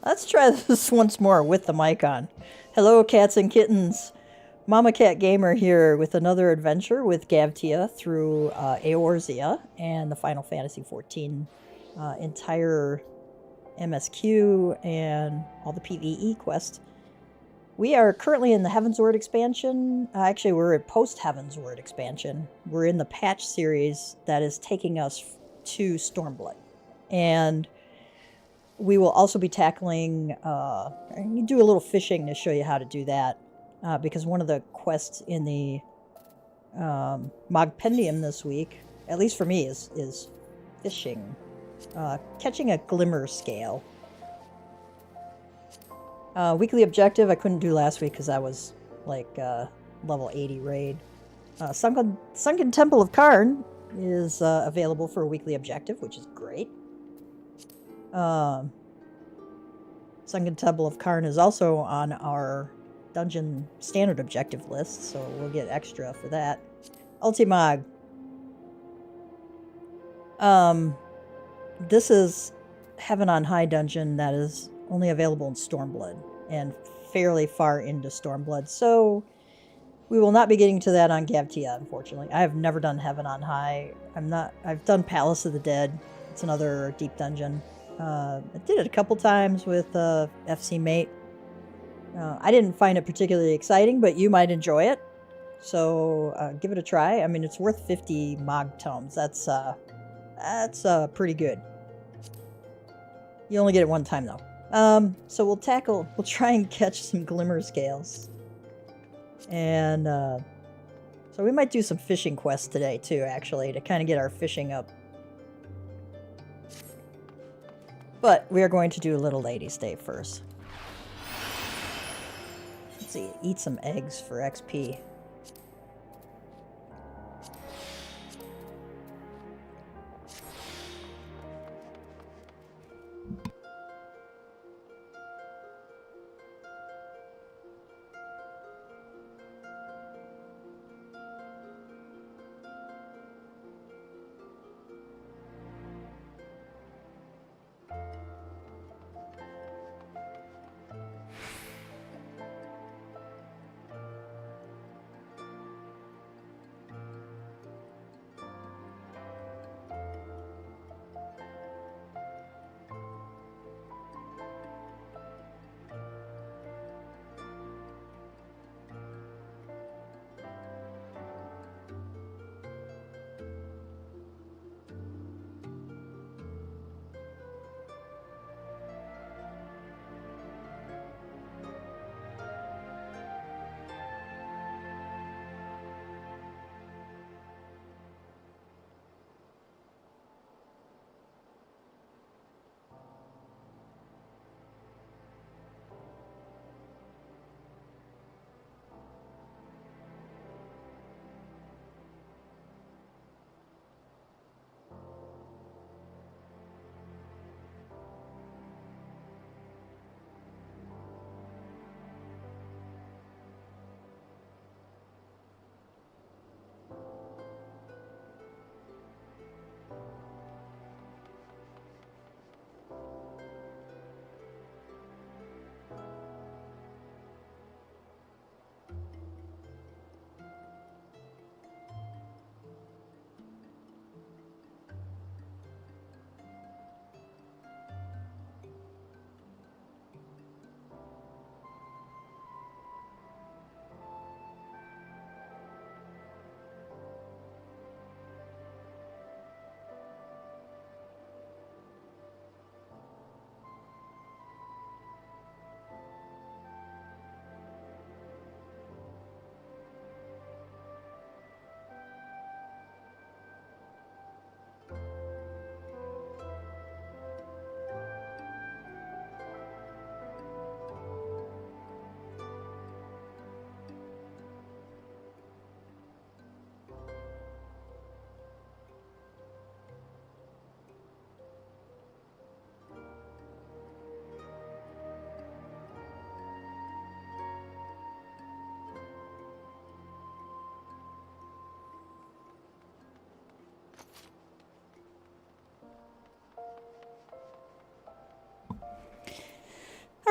Let's try this once more with the mic on. Hello, cats and kittens. Mama Cat Gamer here with another adventure with Gavtia through Eorzea and the Final Fantasy XIV entire MSQ and all the PvE quests. We are currently in the Heavensward expansion. Actually, we're at post-Heavensward expansion. We're in the patch series that is taking us to Stormblood. And we will also be tackling, you do a little fishing to show you how to do that. Because one of the quests in the Mogpendium this week, at least for me, is fishing. Catching a glimmer scale. Weekly objective I couldn't do last week because I was like level 80 raid. Sunken Temple of Karn is available for a weekly objective, which is great. Sunken Temple of Karn is also on our dungeon standard objective list, so we'll get extra for that. Ultimog. This is Heaven on High dungeon that is only available in Stormblood and fairly far into Stormblood, so we will not be getting to that on Gavtia, unfortunately. I have never done Heaven on High. I've done Palace of the Dead. It's another deep dungeon. I did it a couple times with FC Mate. I didn't find it particularly exciting, but you might enjoy it. So give it a try. I mean, it's worth 50 Mog tomes. That's pretty good. You only get it one time, though. So we'll try and catch some glimmer scales. And so we might do some fishing quests today, too, actually, to kind of get our fishing up. But we are going to do a little Ladies' Day first. Let's see, eat some eggs for XP.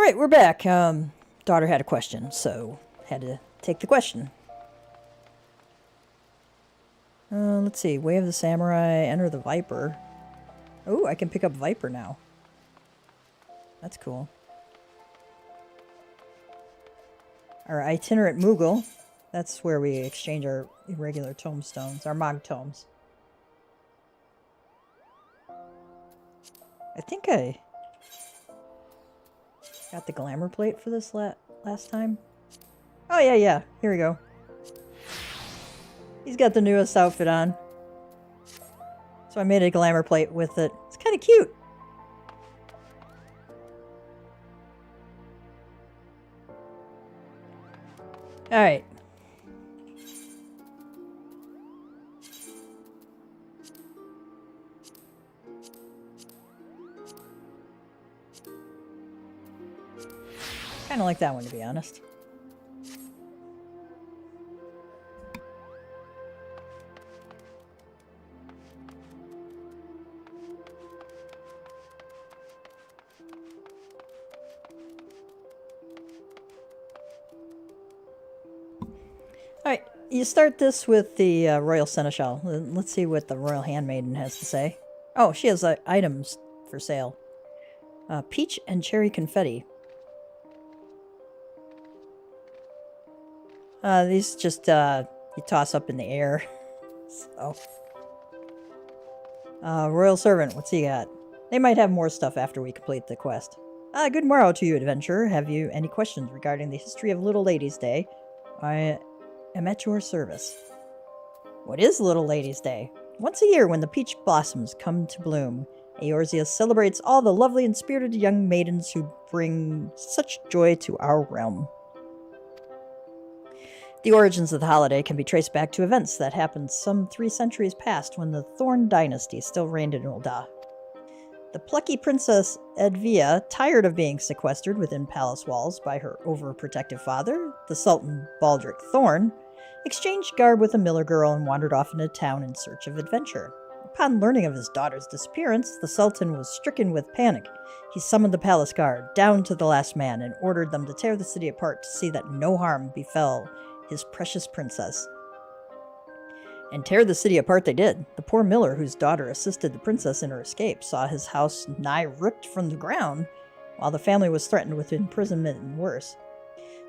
Alright, we're back. Daughter had a question, so had to take the question. Let's see. Way of the Samurai, enter the Viper. Oh, I can pick up Viper now. That's cool. Our itinerant Moogle. That's where we exchange our irregular tomestones, our Mog tomes. I think I got the glamour plate for this last time. Oh, yeah. Here we go. He's got the newest outfit on. So I made a glamour plate with it. It's kind of cute. Alright. Kind of like that one, to be honest. Alright, you start this with the Royal Seneschal. Let's see what the Royal Handmaiden has to say. Oh, she has items for sale. Peach and cherry confetti. These just, you toss up in the air. So. Royal Servant, what's he got? They might have more stuff after we complete the quest. Good morrow to you, adventurer. Have you any questions regarding the history of Little Ladies' Day? I am at your service. What is Little Ladies' Day? Once a year, when the peach blossoms come to bloom, Eorzea celebrates all the lovely and spirited young maidens who bring such joy to our realm. The origins of the holiday can be traced back to events that happened some 3 centuries past when the Thorn dynasty still reigned in Ul'dah. The plucky Princess Edvia, tired of being sequestered within palace walls by her overprotective father, the Sultan Baldric Thorn, exchanged garb with a miller girl and wandered off into town in search of adventure. Upon learning of his daughter's disappearance, the Sultan was stricken with panic. He summoned the palace guard, down to the last man, and ordered them to tear the city apart to see that no harm befell his precious princess. And tear the city apart they did. The poor miller, whose daughter assisted the princess in her escape, saw his house nigh ripped from the ground, while the family was threatened with imprisonment and worse.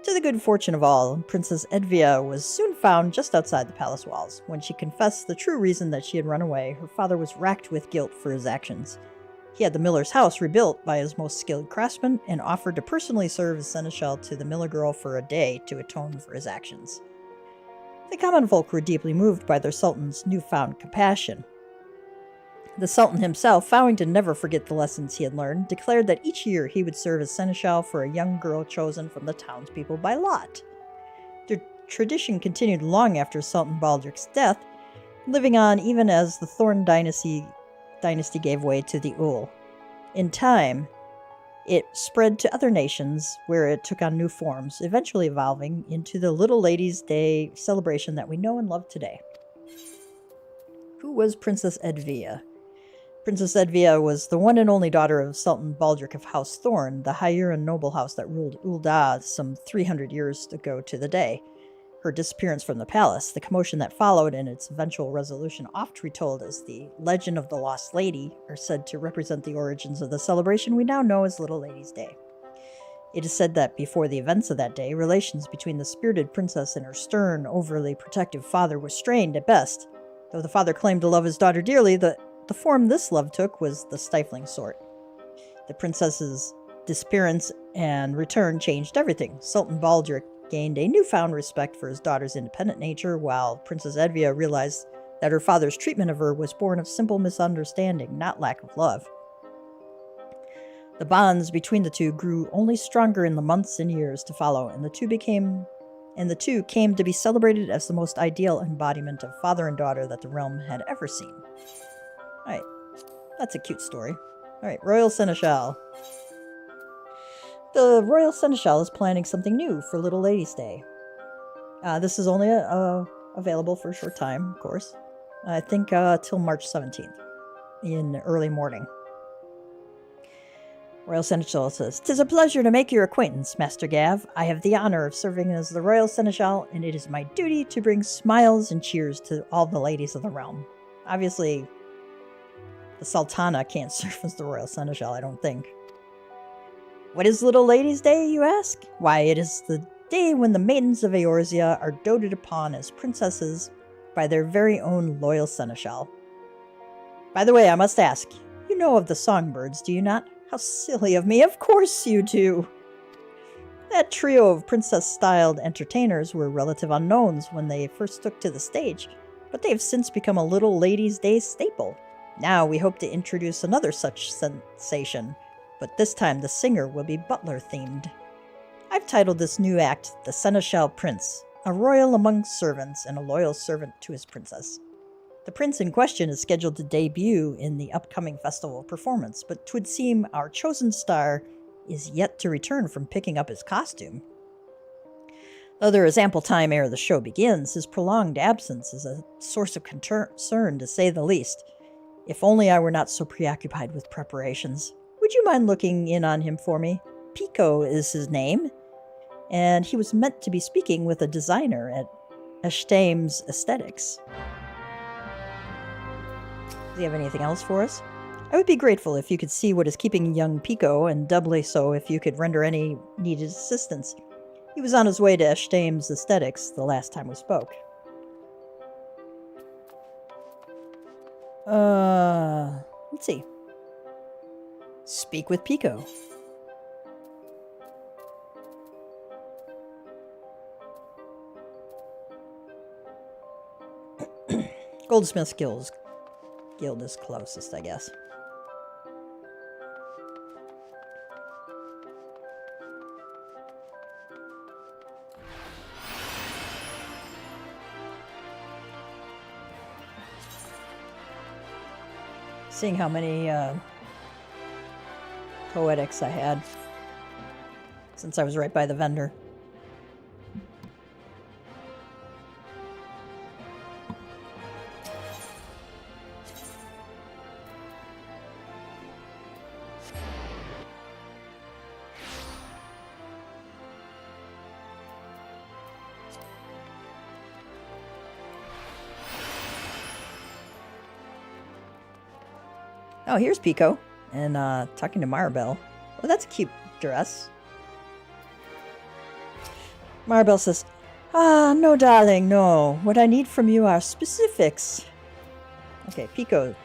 To the good fortune of all, Princess Edvia was soon found just outside the palace walls. When she confessed the true reason that she had run away, her father was racked with guilt for his actions. He had the miller's house rebuilt by his most skilled craftsman and offered to personally serve as seneschal to the miller girl for a day to atone for his actions. The common folk were deeply moved by their sultan's newfound compassion. The sultan himself, vowing to never forget the lessons he had learned, declared that each year he would serve as seneschal for a young girl chosen from the townspeople by lot. The tradition continued long after Sultan Baldric's death, living on even as the Thorn dynasty gave way to the Ul. In time, it spread to other nations where it took on new forms, eventually evolving into the Little Ladies' Day celebration that we know and love today. Who was Princess Edvia? Princess Edvia was the one and only daughter of Sultan Baldric of House Thorn, the Hairan noble house that ruled Ul'dah some 300 years ago to the day. Her disappearance from the palace, the commotion that followed, and its eventual resolution, oft retold as the Legend of the Lost Lady, are said to represent the origins of the celebration we now know as Little Ladies' Day. It is said that before the events of that day, relations between the spirited princess and her stern, overly protective father were strained at best. Though the father claimed to love his daughter dearly, the form this love took was the stifling sort. The princess's disappearance and return changed everything. Sultan Baldric gained a newfound respect for his daughter's independent nature, while Princess Edvia realized that her father's treatment of her was born of simple misunderstanding, not lack of love. The bonds between the two grew only stronger in the months and years to follow, and the two came to be celebrated as the most ideal embodiment of father and daughter that the realm had ever seen. Alright, that's a cute story. Alright, Royal Seneschal. The Royal Seneschal is planning something new for Little Ladies' Day. This is only available for a short time, of course. I think till March 17th in early morning. Royal Seneschal says, "'Tis a pleasure to make your acquaintance, Master Gav. I have the honor of serving as the Royal Seneschal, and it is my duty to bring smiles and cheers to all the ladies of the realm." Obviously, the Sultana can't serve as the Royal Seneschal, I don't think. What is Little Ladies' Day, you ask? Why, it is the day when the maidens of Eorzea are doted upon as princesses by their very own loyal seneschal. By the way, I must ask, you know of the songbirds, do you not? How silly of me, of course you do! That trio of princess-styled entertainers were relative unknowns when they first took to the stage, but they have since become a Little Ladies' Day staple. Now we hope to introduce another such sensation, but this time the singer will be butler-themed. I've titled this new act The Seneschal Prince, a royal among servants and a loyal servant to his princess. The prince in question is scheduled to debut in the upcoming festival performance, but 'twould seem our chosen star is yet to return from picking up his costume. Though there is ample time ere the show begins, his prolonged absence is a source of concern, to say the least. If only I were not so preoccupied with preparations. Would you mind looking in on him for me? Pico is his name, and he was meant to be speaking with a designer at FFXIV's Aesthetics. Does he have anything else for us? I would be grateful if you could see what is keeping young Pico, and doubly so if you could render any needed assistance. He was on his way to FFXIV's Aesthetics the last time we spoke. Let's see. Speak with Pico. Goldsmith's Guild is closest, I guess. Seeing how many poetics I had since I was right by the vendor. Oh, here's Pico, and talking to Maribel. Oh, that's a cute dress. Maribel says, "Ah, no, darling, no. What I need from you are specifics." Okay, Pico.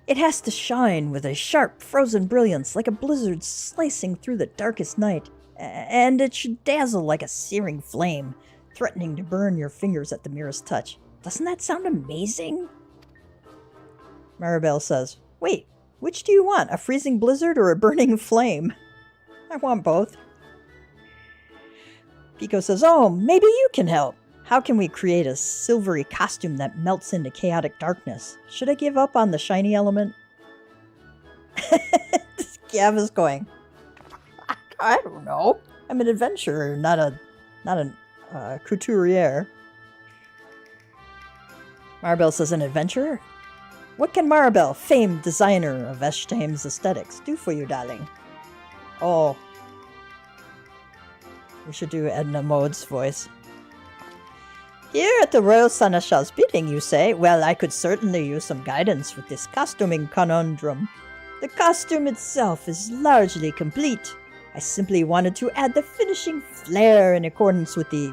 It has to shine with a sharp, frozen brilliance, like a blizzard slicing through the darkest night. And it should dazzle like a searing flame, threatening to burn your fingers at the merest touch. Doesn't that sound amazing? Maribel says, "Wait, which do you want? A freezing blizzard or a burning flame?" "I want both." Pico says, "Oh, maybe you can help. How can we create a silvery costume that melts into chaotic darkness? Should I give up on the shiny element?" Gav is going, "I don't know. I'm an adventurer, not a couturier." Maribel says, "An adventurer? What can Maribel, famed designer of FFXIV's Aesthetics, do for you, darling?" Oh. We should do Edna Mode's voice. "Here at the Royal Seneschal's bidding, you say? Well, I could certainly use some guidance with this costuming conundrum. The costume itself is largely complete. I simply wanted to add the finishing flair in accordance with the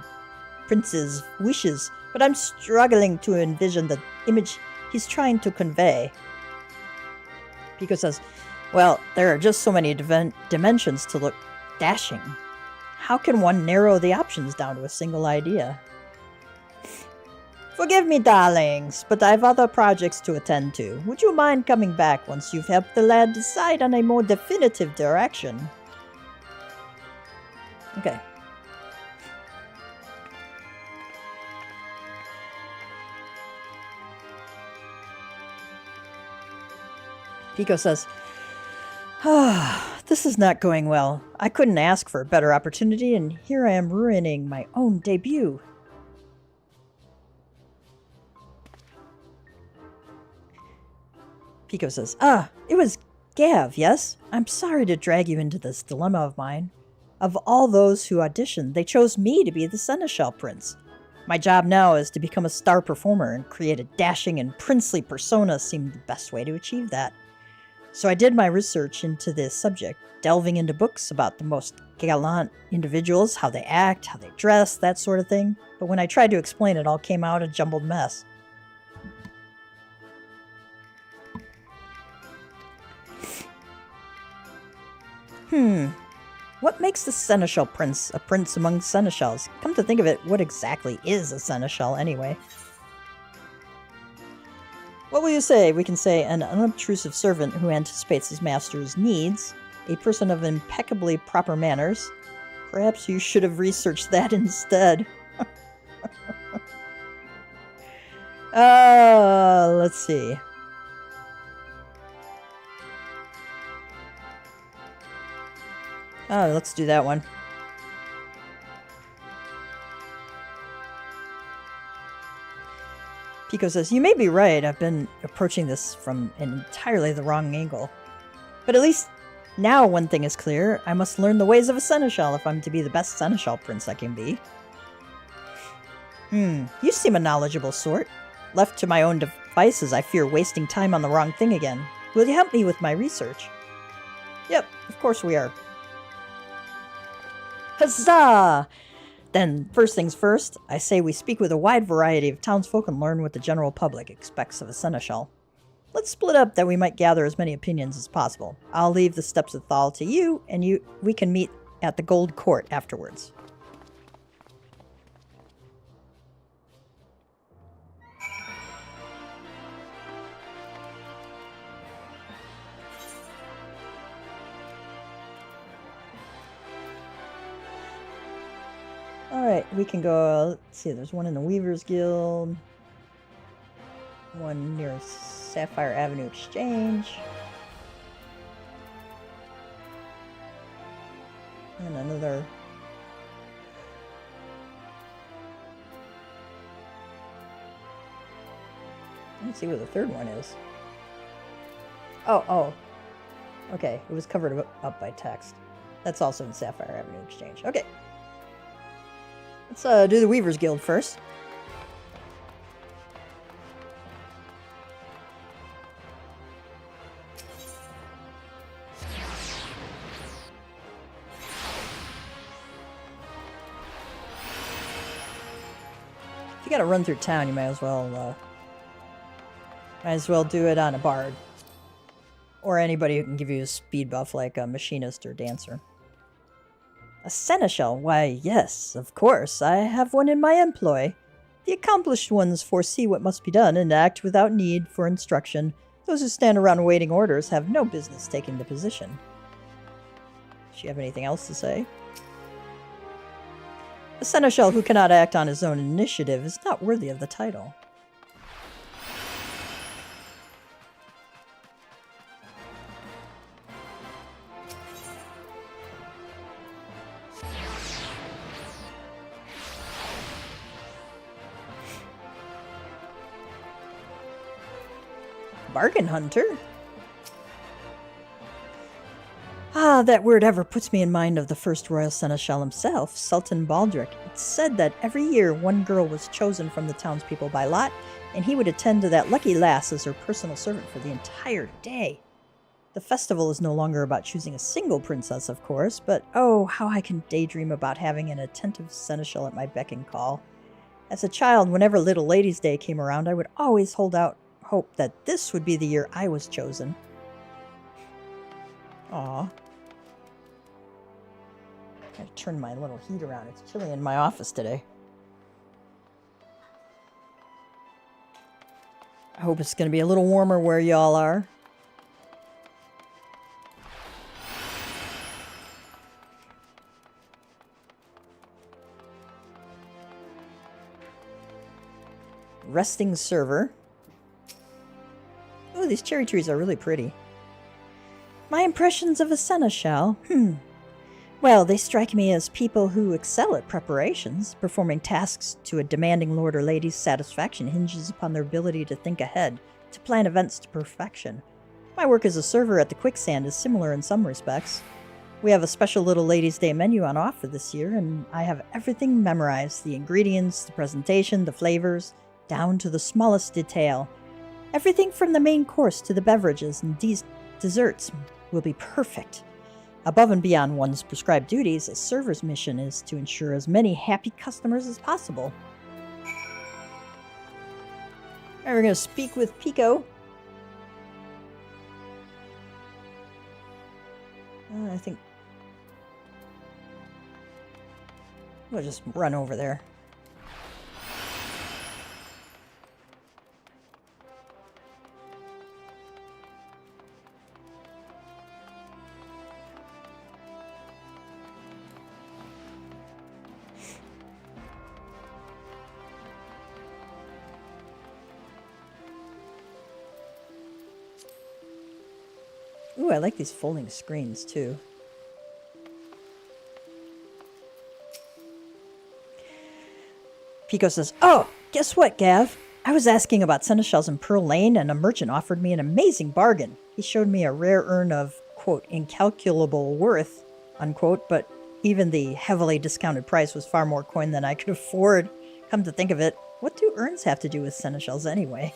prince's wishes, but I'm struggling to envision the image he's trying to convey." Pico says, "Well, there are just so many dimensions to look dashing. How can one narrow the options down to a single idea?" "Forgive me, darlings, but I've other projects to attend to. Would you mind coming back once you've helped the lad decide on a more definitive direction?" Okay. Pico says, "This is not going well. I couldn't ask for a better opportunity, and here I am ruining my own debut." Pico says, "Ah, it was Gav, yes? I'm sorry to drag you into this dilemma of mine. Of all those who auditioned, they chose me to be the Seneschal Prince. My job now is to become a star performer, and create a dashing and princely persona seemed the best way to achieve that. So I did my research into this subject, delving into books about the most gallant individuals, how they act, how they dress, that sort of thing. But when I tried to explain, it all came out a jumbled mess." What makes the Seneschal Prince a prince among seneschals? Come to think of it, what exactly is a seneschal anyway? What will you say? We can say an unobtrusive servant who anticipates his master's needs, a person of impeccably proper manners. Perhaps you should have researched that instead. Let's see. Oh, let's do that one. Pico says, "You may be right. I've been approaching this from an entirely the wrong angle. But at least now one thing is clear. I must learn the ways of a seneschal if I'm to be the best seneschal prince I can be." You seem a knowledgeable sort. Left to my own devices, I fear wasting time on the wrong thing again. Will you help me with my research? Yep, of course we are. Huzzah! Then, first things first, I say we speak with a wide variety of townsfolk and learn what the general public expects of a seneschal. Let's split up that we might gather as many opinions as possible. I'll leave the steps of Thal to you, and we can meet at the Gold Court afterwards. Alright, we can go, let's see, there's one in the Weavers Guild, one near Sapphire Avenue Exchange, and another. Let's see where the third one is. Oh. Okay, it was covered up by text. That's also in Sapphire Avenue Exchange. Okay. Let's do the Weavers Guild first. If you gotta run through town, you might as well do it on a bard. Or anybody who can give you a speed buff like a machinist or dancer. A seneschal? Why, yes, of course. I have one in my employ. The accomplished ones foresee what must be done and act without need for instruction. Those who stand around waiting orders have no business taking the position. Does she have anything else to say? A seneschal who cannot act on his own initiative is not worthy of the title. Bargain hunter? Ah, that word ever puts me in mind of the first royal seneschal himself, Sultan Baldric. It's said that every year one girl was chosen from the townspeople by lot, and he would attend to that lucky lass as her personal servant for the entire day. The festival is no longer about choosing a single princess, of course, but oh, how I can daydream about having an attentive seneschal at my beck and call. As a child, whenever Little Ladies' Day came around, I would always hold out hope that this would be the year I was chosen. Aw. Gotta turn my little heat around. It's chilly in my office today. I hope it's gonna be a little warmer where y'all are. Resting server. Oh, these cherry trees are really pretty. My impressions of a seneschal? Well, they strike me as people who excel at preparations. Performing tasks to a demanding lord or lady's satisfaction hinges upon their ability to think ahead, to plan events to perfection. My work as a server at the Quicksand is similar in some respects. We have a special little Ladies' Day menu on offer this year, and I have everything memorized. The ingredients, the presentation, the flavors, down to the smallest detail. Everything from the main course to the beverages and desserts will be perfect. Above and beyond one's prescribed duties, a server's mission is to ensure as many happy customers as possible. Alright, we're going to speak with Pico. I think we'll just run over there. Ooh, I like these folding screens too. Pico says, "Oh, guess what, Gav? I was asking about seneschals in Pearl Lane, and a merchant offered me an amazing bargain. He showed me a rare urn of, quote, incalculable worth, unquote, but even the heavily discounted price was far more coin than I could afford. Come to think of it, what do urns have to do with seneschals anyway?"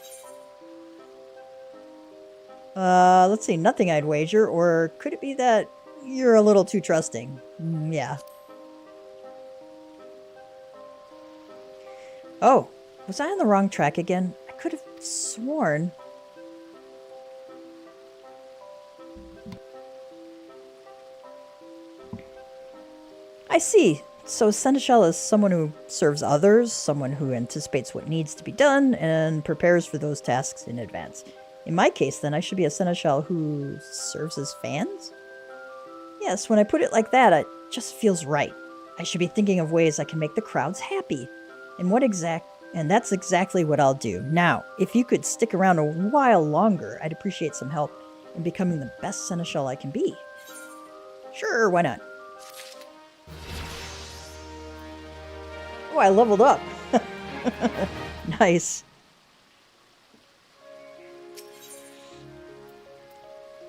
Let's see, nothing I'd wager, or could it be that you're a little too trusting? Yeah. Oh, was I on the wrong track again? I could have sworn. I see. So seneschal is someone who serves others, someone who anticipates what needs to be done, and prepares for those tasks in advance. In my case, then, I should be a seneschal who serves as fans? Yes, when I put it like that, it just feels right. I should be thinking of ways I can make the crowds happy. And that's exactly what I'll do. Now, if you could stick around a while longer, I'd appreciate some help in becoming the best seneschal I can be. Sure, why not? Oh, I leveled up. Nice.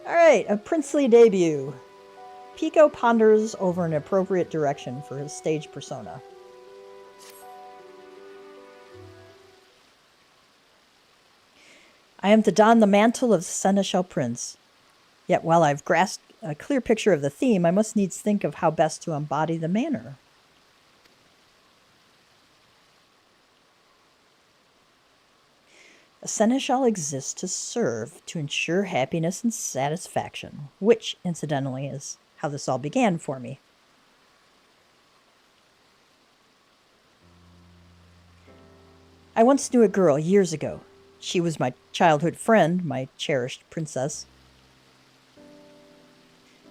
Alright, a princely debut. Pico ponders over an appropriate direction for his stage persona. I am to don the mantle of Seneschal Prince. Yet while I've grasped a clear picture of the theme, I must needs think of how best to embody the manner. A seneschal exists to serve, to ensure happiness and satisfaction, which, incidentally, is how this all began for me. I once knew a girl years ago. She was my childhood friend, my cherished princess.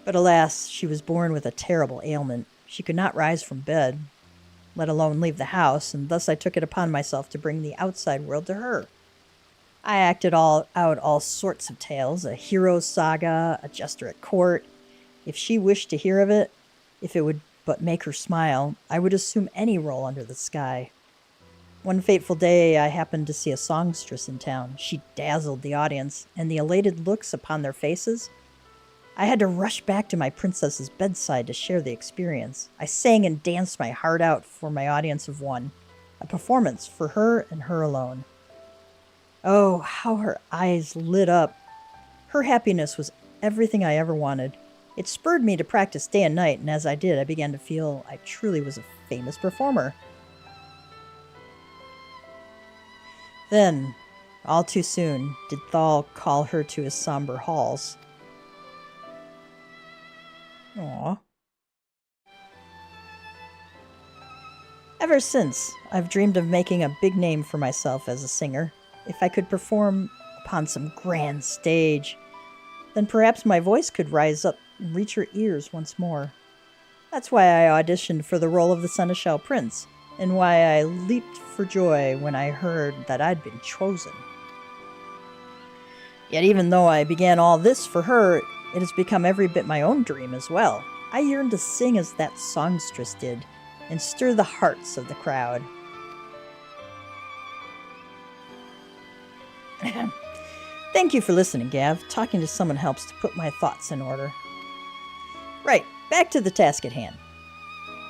But alas, she was born with a terrible ailment. She could not rise from bed, let alone leave the house, and thus I took it upon myself to bring the outside world to her. I acted out all sorts of tales, a hero's saga, a jester at court. If she wished to hear of it, if it would but make her smile, I would assume any role under the sky. One fateful day, I happened to see a songstress in town. She dazzled the audience, and the elated looks upon their faces. I had to rush back to my princess's bedside to share the experience. I sang and danced my heart out for my audience of one, a performance for her and her alone. Oh, how her eyes lit up. Her happiness was everything I ever wanted. It spurred me to practice day and night, and as I did, I began to feel I truly was a famous performer. Then, all too soon, did Thal call her to his somber halls. Aww. Ever since, I've dreamed of making a big name for myself as a singer. If I could perform upon some grand stage, then perhaps my voice could rise up and reach her ears once more. That's why I auditioned for the role of the Seneschal Prince, and why I leaped for joy when I heard that I'd been chosen. Yet even though I began all this for her, it has become every bit my own dream as well. I yearn to sing as that songstress did, and stir the hearts of the crowd. Thank you for listening, Gav. Talking to someone helps to put my thoughts in order. Right, back to the task at hand.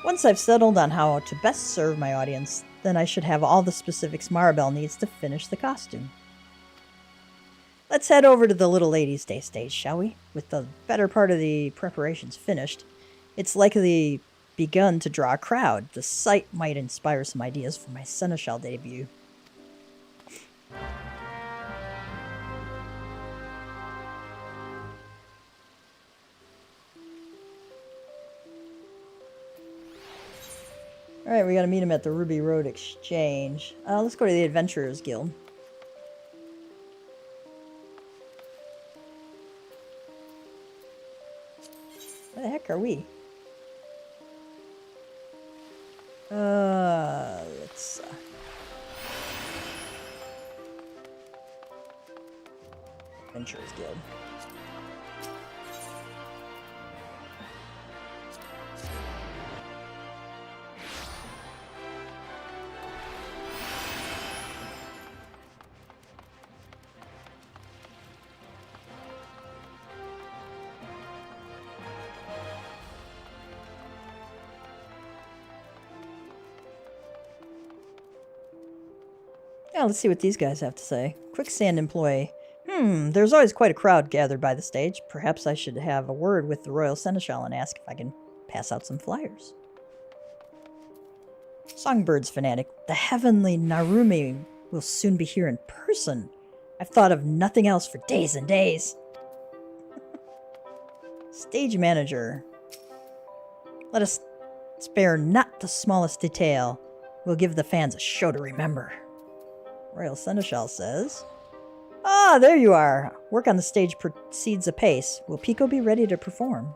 Once I've settled on how to best serve my audience, then I should have all the specifics Maribel needs to finish the costume. Let's head over to the Little Ladies' Day stage, shall we? With the better part of the preparations finished, it's likely begun to draw a crowd. The sight might inspire some ideas for my Seneschal debut. Alright, we gotta meet him at the Ruby Road Exchange. Let's go to the Adventurers Guild. Where the heck are we? Let's... Adventurers Guild. Yeah, let's see what these guys have to say. Quicksand employee. There's always quite a crowd gathered by the stage. Perhaps I should have a word with the Royal Seneschal and ask if I can pass out some flyers. Songbirds fanatic. The heavenly Narumi will soon be here in person. I've thought of nothing else for days and days. Stage manager. Let us spare not the smallest detail. We'll give the fans a show to remember. Royal Seneschal says, "Ah, there you are. Work on the stage proceeds apace. Will Pico be ready to perform?"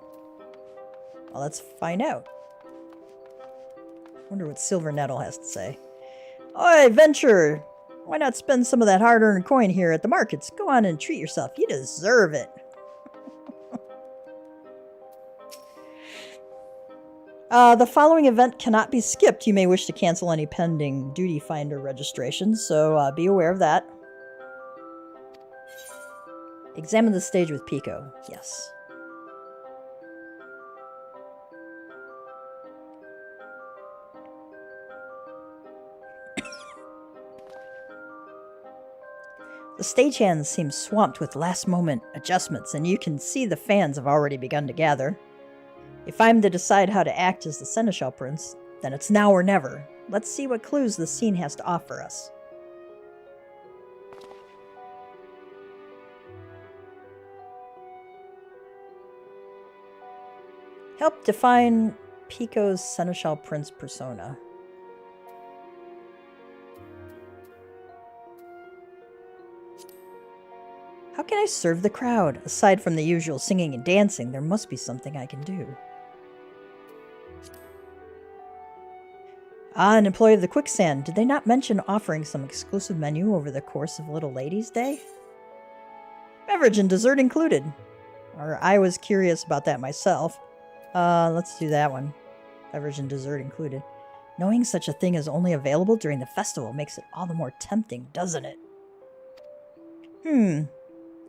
Well, let's find out. Wonder what Silver Nettle has to say. Oi, Venture! Why not spend some of that hard-earned coin here at the markets? Go on and treat yourself. You deserve it. The following event cannot be skipped. You may wish to cancel any pending Duty Finder registrations, so be aware of that. Examine the stage with Pico. Yes. The stagehands seem swamped with last-moment adjustments, and you can see the fans have already begun to gather. If I'm to decide how to act as the Seneschal Prince, then it's now or never. Let's see what clues the scene has to offer us. Help define Pico's Seneschal Prince persona. How can I serve the crowd? Aside from the usual singing and dancing, there must be something I can do. An employee of the Quicksand. Did they not mention offering some exclusive menu over the course of Little Ladies' Day? Beverage and dessert included. Or I was curious about that myself. Let's do that one. Beverage and dessert included. Knowing such a thing is only available during the festival makes it all the more tempting, doesn't it? I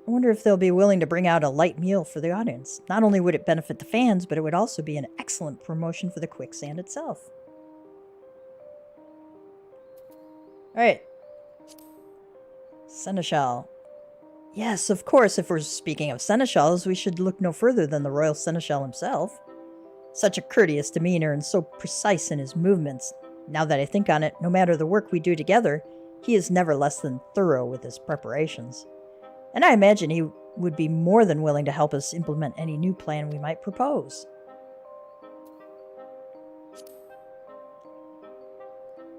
wonder if they'll be willing to bring out a light meal for the audience. Not only would it benefit the fans, but it would also be an excellent promotion for the Quicksand itself. Alright. Seneschal. Yes, of course, if we're speaking of Seneschals, we should look no further than the Royal Seneschal himself. Such a courteous demeanor and so precise in his movements. Now that I think on it, no matter the work we do together, he is never less than thorough with his preparations. And I imagine he would be more than willing to help us implement any new plan we might propose.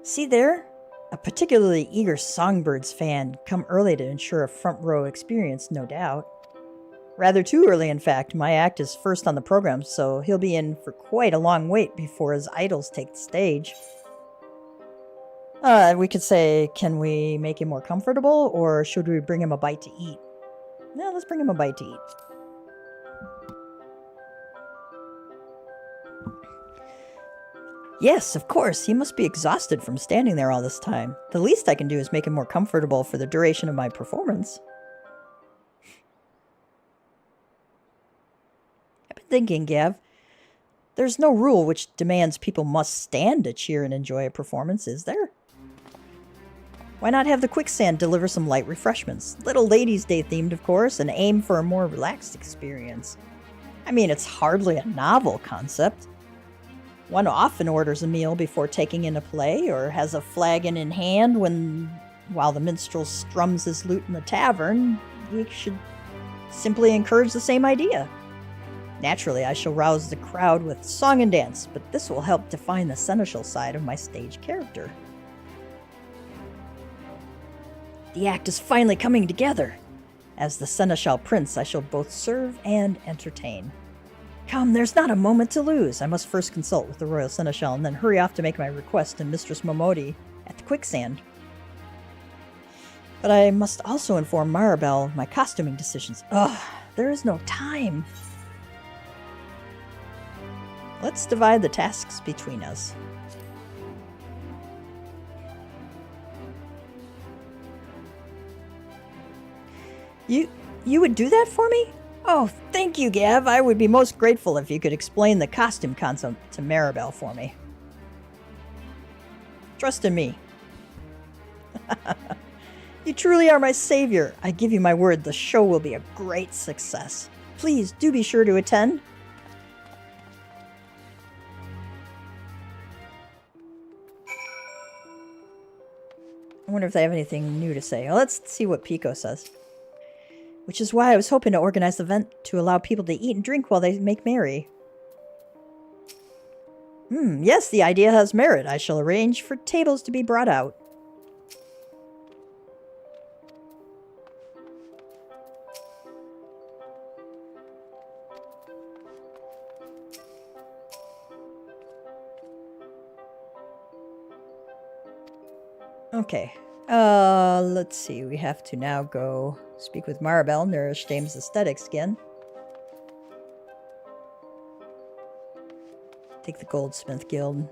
See there? A particularly eager Songbirds fan, come early to ensure a front row experience, no doubt. Rather too early, in fact. My act is first on the program, so he'll be in for quite a long wait before his idols take the stage. We could say, can we make him more comfortable, or should we bring him a bite to eat? Yeah, let's bring him a bite to eat. Yes, of course, he must be exhausted from standing there all this time. The least I can do is make him more comfortable for the duration of my performance. thinking, Gav. There's no rule which demands people must stand to cheer and enjoy a performance, is there? Why not have the quicksand deliver some light refreshments? Little Ladies' Day themed, of course, and aim for a more relaxed experience. I mean, it's hardly a novel concept. One often orders a meal before taking in a play, or has a flagon in hand while the minstrel strums his lute in the tavern. We should simply encourage the same idea. Naturally, I shall rouse the crowd with song and dance, but this will help define the seneschal side of my stage character. The act is finally coming together. As the seneschal prince, I shall both serve and entertain. Come, there's not a moment to lose. I must first consult with the royal seneschal and then hurry off to make my request to Mistress Momodi at the quicksand. But I must also inform Maribel of my costuming decisions. Ugh, there is no time. Let's divide the tasks between us. You would do that for me? Oh, thank you, Gav. I would be most grateful if you could explain the costume concept to Maribel for me. Trust in me. You truly are my savior. I give you my word, the show will be a great success. Please do be sure to attend. I wonder if they have anything new to say. Well, let's see what Pico says. Which is why I was hoping to organize the event to allow people to eat and drink while they make merry. Yes, the idea has merit. I shall arrange for tables to be brought out. Okay. Let's see. We have to now go speak with Maribel, nourish Dame's aesthetics again. Take the Goldsmith Guild.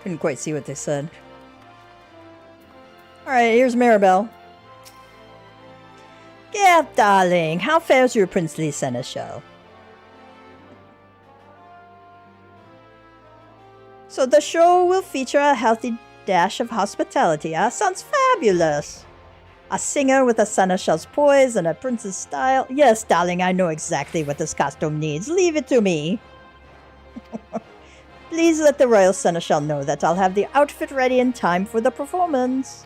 Couldn't quite see what they said. Alright, here's Maribel. Gav, darling, how fares your princely seneschal? So the show will feature a healthy dash of hospitality, huh? Sounds fabulous. A singer with a seneschal's poise and a prince's style. Yes, darling, I know exactly what this costume needs. Leave it to me. Please let the royal seneschal know that I'll have the outfit ready in time for the performance.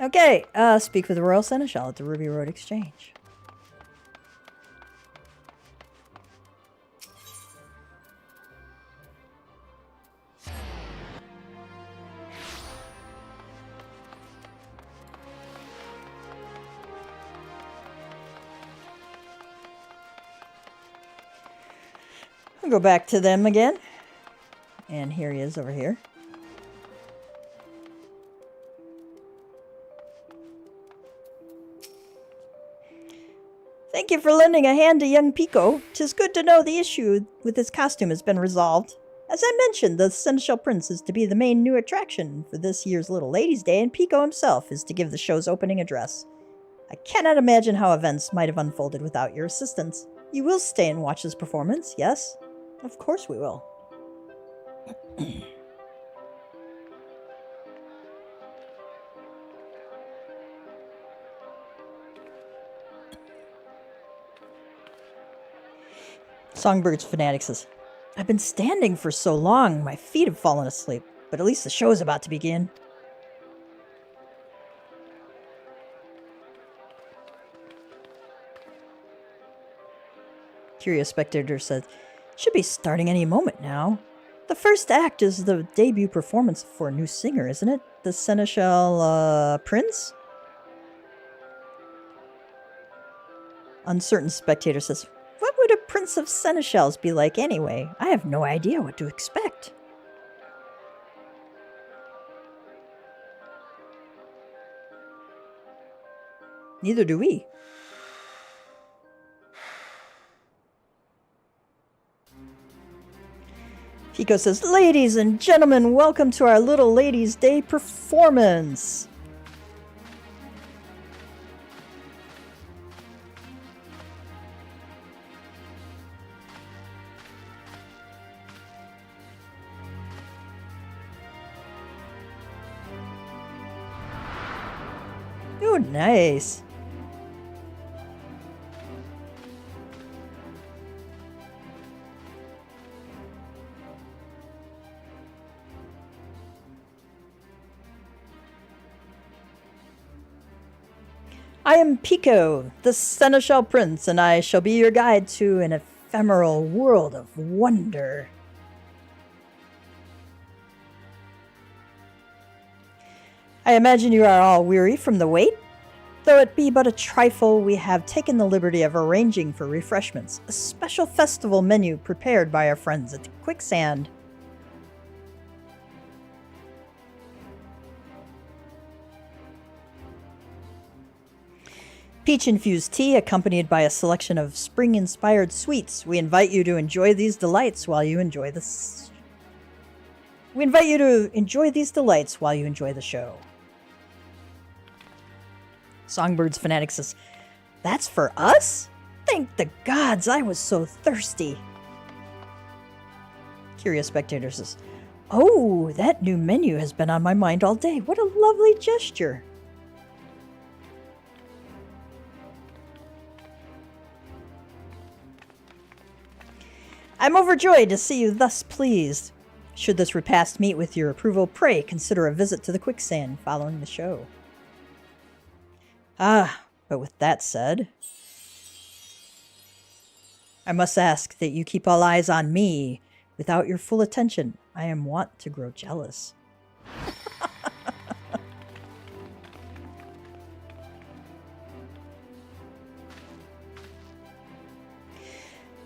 Okay, speak with the royal seneschal at the Ruby Road Exchange. I'll go back to them again. And here he is over here. Thank you for lending a hand to young Pico. 'Tis good to know the issue with his costume has been resolved. As I mentioned, the Seneschal Prince is to be the main new attraction for this year's Little Ladies' Day, and Pico himself is to give the show's opening address. I cannot imagine how events might have unfolded without your assistance. You will stay and watch this performance, yes? Of course we will. Songbird's Fanatic says, I've been standing for so long, my feet have fallen asleep, but at least the show is about to begin. Curious Spectator says, should be starting any moment now. The first act is the debut performance for a new singer, isn't it? the Seneschal Prince? Uncertain Spectator says, what would a Prince of Seneschals be like anyway? I have no idea what to expect. Neither do we. Pico says, ladies and gentlemen, welcome to our Little Ladies' Day performance. Oh, nice. I am Pico, the Seneschal Prince, and I shall be your guide to an ephemeral world of wonder. I imagine you are all weary from the wait. Though it be but a trifle, we have taken the liberty of arranging for refreshments, a special festival menu prepared by our friends at Quicksand. Peach-infused tea accompanied by a selection of spring-inspired sweets. We invite you to enjoy these delights while you enjoy the show. Songbird's Fanatic says, that's for us? Thank the gods, I was so thirsty. Curious Spectator says, oh, that new menu has been on my mind all day. What a lovely gesture. I'm overjoyed to see you thus pleased. Should this repast meet with your approval, pray consider a visit to the Quicksand following the show. Ah, but with that said, I must ask that you keep all eyes on me. Without your full attention, I am wont to grow jealous.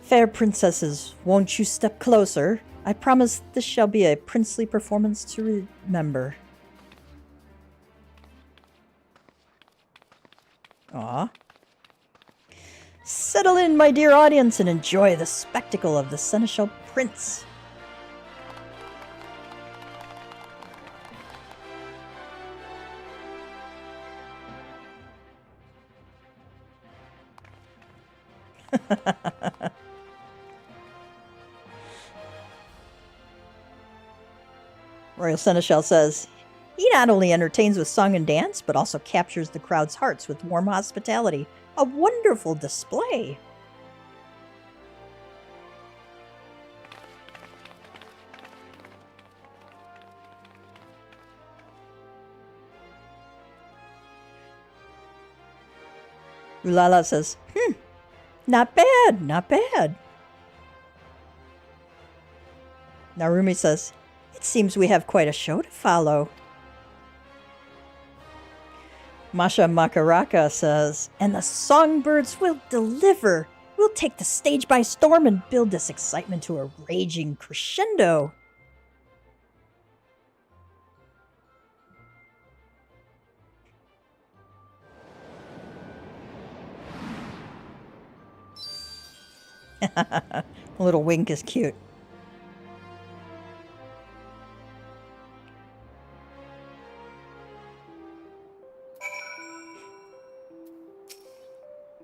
Fair princesses, won't you step closer? I promise this shall be a princely performance to remember. Aw. Settle in, my dear audience, and enjoy the spectacle of the Seneschal Prince. Royal Seneschal says, he not only entertains with song and dance, but also captures the crowd's hearts with warm hospitality. A wonderful display. Ulala says, not bad, not bad. Narumi says, it seems we have quite a show to follow. Masha Makaraka says, and the songbirds will deliver. We'll take the stage by storm and build this excitement to a raging crescendo. A little wink is cute.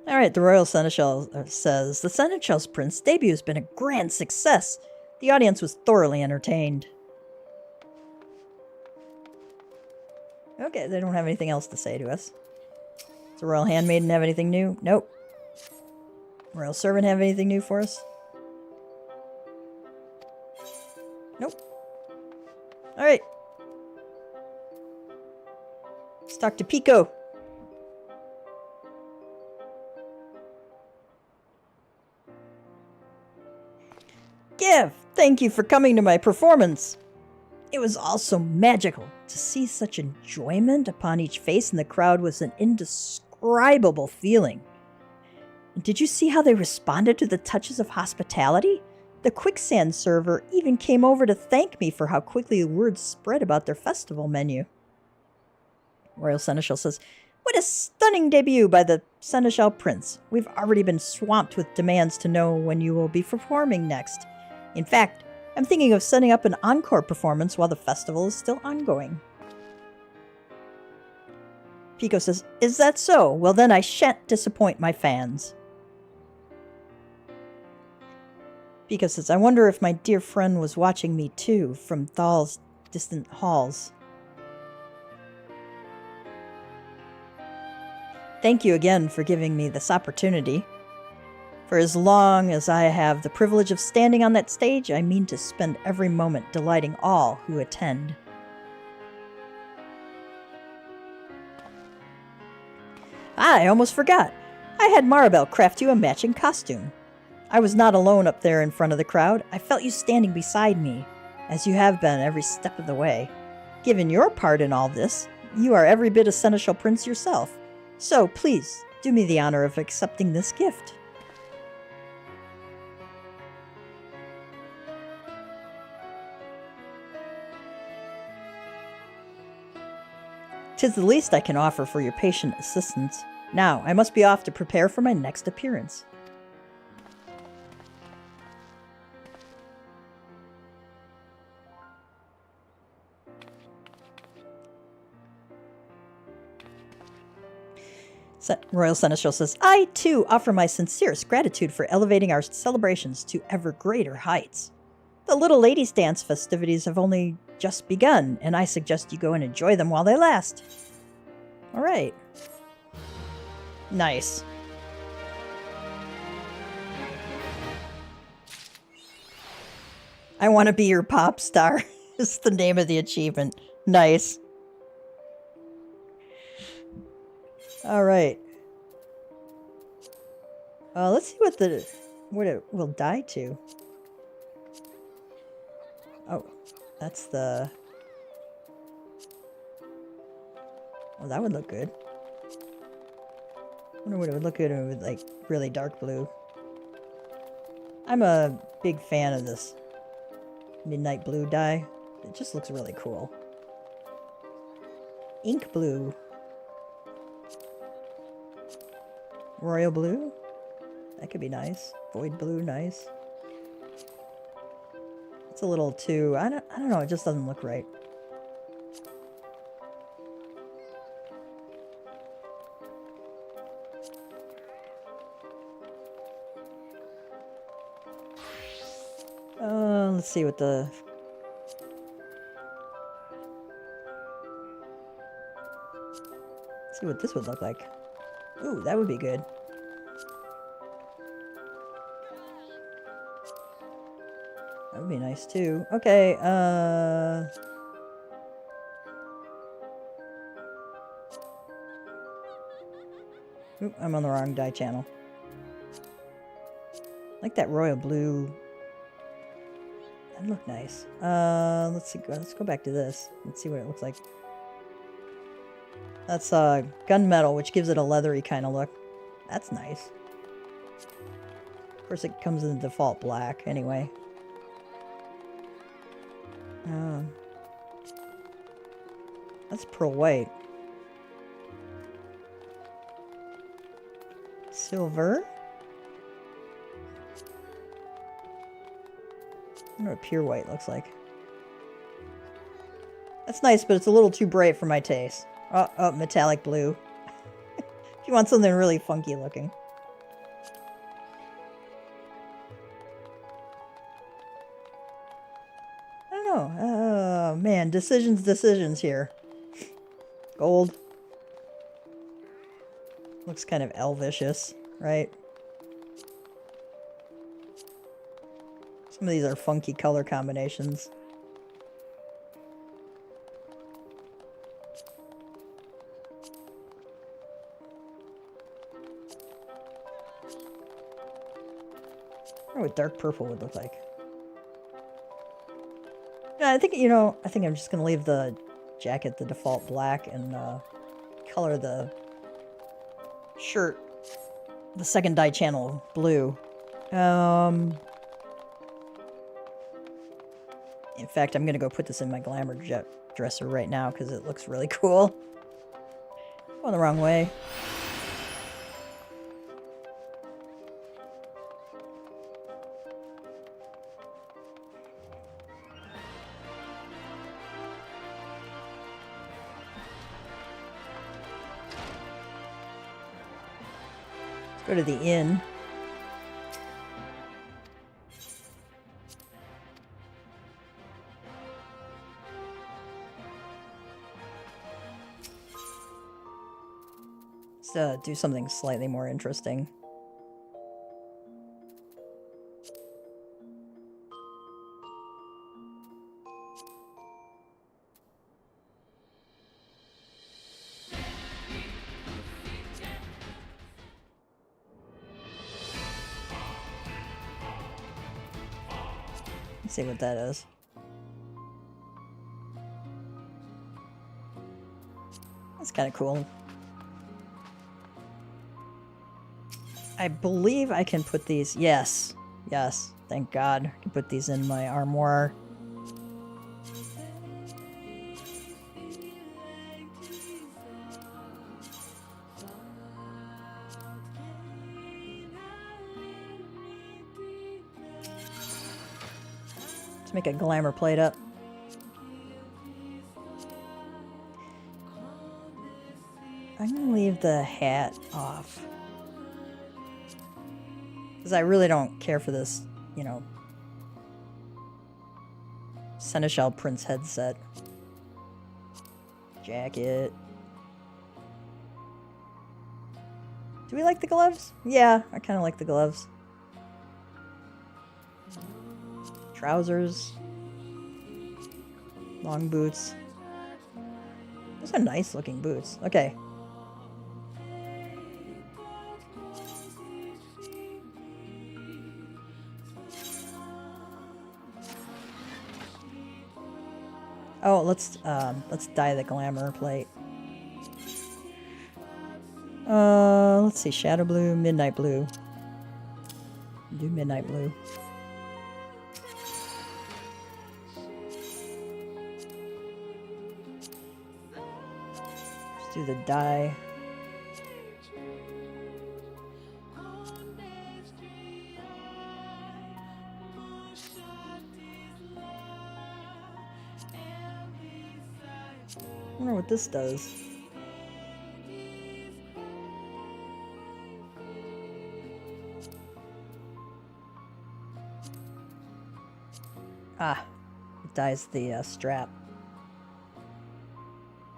Alright, the Royal Seneschal says, the Seneschal's Prince debut has been a grand success. The audience was thoroughly entertained. Okay, they don't have anything else to say to us. Does the Royal Handmaiden have anything new? Nope. Royal Servant have anything new for us? Nope. Alright. Let's talk to Pico. Give! Thank you for coming to my performance. It was all so magical. To see such enjoyment upon each face in the crowd was an indescribable feeling. And did you see how they responded to the touches of hospitality? The quicksand server even came over to thank me for how quickly the word spread about their festival menu. Royal Seneschal says, "What a stunning debut by the Seneschal Prince. We've already been swamped with demands to know when you will be performing next. In fact, I'm thinking of setting up an encore performance while the festival is still ongoing." Pico says, "Is that so? Well then I shan't disappoint my fans." Pico says, "I wonder if my dear friend was watching me too, from Thal's distant halls." Thank you again for giving me this opportunity. For as long as I have the privilege of standing on that stage, I mean to spend every moment delighting all who attend. I almost forgot. I had Maribel craft you a matching costume. I was not alone up there in front of the crowd. I felt you standing beside me, as you have been every step of the way. Given your part in all this, you are every bit a Seneschal Prince yourself. So please, do me the honor of accepting this gift. "'Tis the least I can offer for your patient assistance. Now, I must be off to prepare for my next appearance." Royal Seneschal says, "I, too, offer my sincerest gratitude for elevating our celebrations to ever greater heights. The Little Ladies' Dance festivities have only just begun, and I suggest you go and enjoy them while they last." All right. Nice. "I want to be your pop star" is the name of the achievement. Nice. All right. Let's see what it will die to. Oh, that's the... Well, that would look good. I wonder what it would look good with, like, really dark blue. I'm a big fan of this midnight blue dye. It just looks really cool. Ink blue. Royal blue? That could be nice. Void blue, nice. It's a little too... I don't know, it just doesn't look right. Let's see what the... Let's see what this would look like. Ooh, that would be good. That would be nice too. Okay, Oop, I'm on the wrong dye channel. I like that royal blue. That'd look nice. Let's see. Let's go back to this. Let's see what it looks like. That's gunmetal, which gives it a leathery kind of look. That's nice. Of course, it comes in the default black anyway. That's pearl white. Silver. I wonder what pure white looks like. That's nice, but it's a little too bright for my taste. Oh, metallic blue. If you want something really funky looking. I don't know. Oh, man. Decisions here. Gold. Looks kind of elvishous, right? Some of these are funky color combinations. I wonder what dark purple would look like. Yeah, I think, you know, I think I'm just going to leave the jacket the default black and color the shirt, the second dye channel, blue. In fact, I'm going to go put this in my glamour dresser right now because it looks really cool. Going the wrong way. Go to the inn. Let's do something slightly more interesting. Let's see what that is. That's kind of cool. I believe I can put these... Yes. Yes. Thank God. I can put these in my armoire. Let's make a glamour plate up. I'm going to leave the hat off. Because I really don't care for this, you know, Seneschal Prince headset. Jacket. Do we like the gloves? Yeah, I kind of like the gloves. Trousers. Long boots. Those are nice looking boots. Okay. Oh, let's dye the glamour plate. Let's see, shadow blue, midnight blue. Do midnight blue. Let's do the dye. I wonder what this does. Ah, it dyes the strap.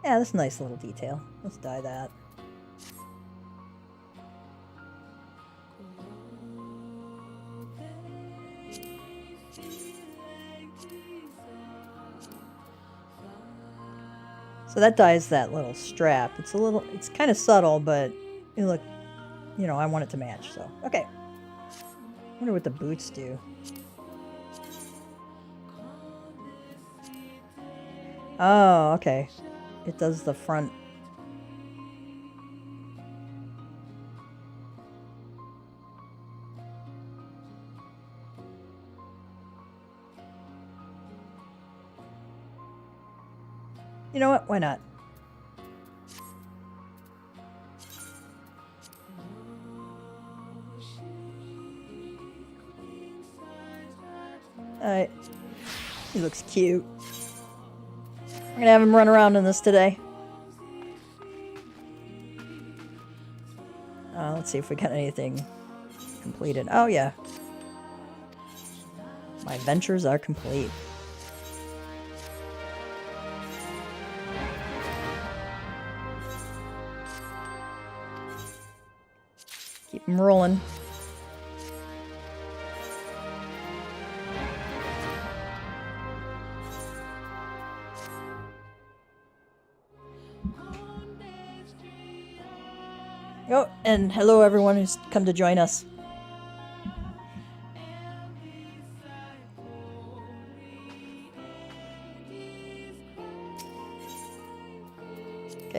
Yeah, that's a nice little detail. Let's dye that. So that dyes that little strap. It's kind of subtle, but you look, you know, I want it to match, so. Okay. I wonder what the boots do. Oh, okay. It does the front. You know what? Why not? Alright. He looks cute. I'm gonna have him run around in this today. Let's see if we got anything completed. Oh, yeah. My ventures are complete. Keep them rolling. Oh, and hello everyone who's come to join us.